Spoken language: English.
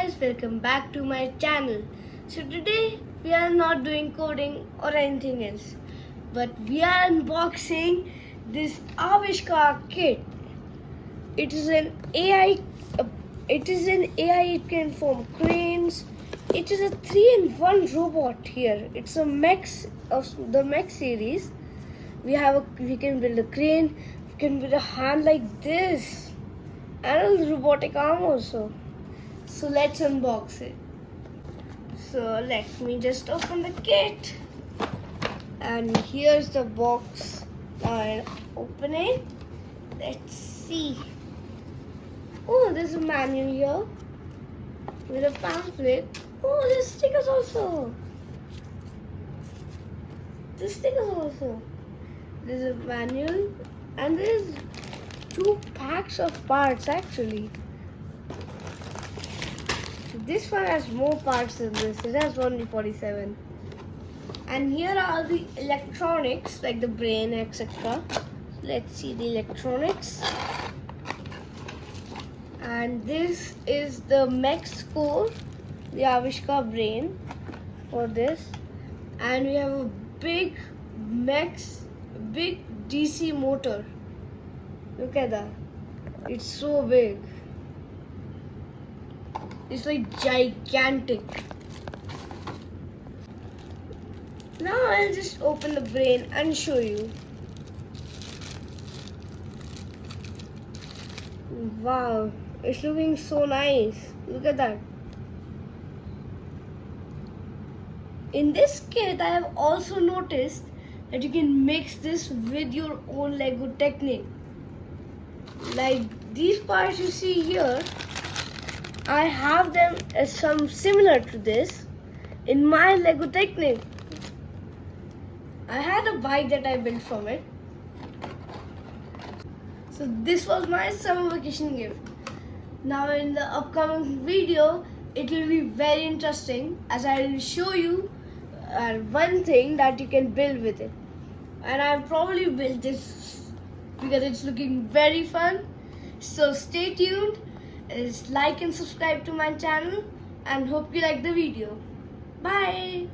guys, welcome back to my channel. So today we are not doing coding or anything else, but we are unboxing this Avishkaar kit. It is an AI. It can form cranes. It is a 3-in-1 robot here. It's a MEX of the MEX series. We can build a crane. We can build a hand like this, and a robotic arm also. So let's unbox it. So let me just open the kit. And here's the box. I'll open it. Let's see. Oh, there's a manual here with a pamphlet. Oh, there's stickers also. There's a manual and there's 2 packs of parts actually. This one has more parts than this. It has only 47. And here are the electronics like the brain, etc. Let's see the electronics. And this is the MEX core, the Avishkaar brain for this. And we have a big DC motor. Look at that. It's so big. It's like gigantic. Now I'll just open the brain and show you. Wow, it's looking so nice. Look at that. In this kit, I have also noticed that you can mix this with your own Lego technique. Like these parts you see here, I have them as some similar to this in my Lego technique. I had a bike that I built from it. So this was my summer vacation gift. Now in the upcoming video, it will be very interesting as I will show you one thing that you can build with it. And I've probably built this because it's looking very fun. So stay tuned. Like and subscribe to my channel and hope you like the video. Bye.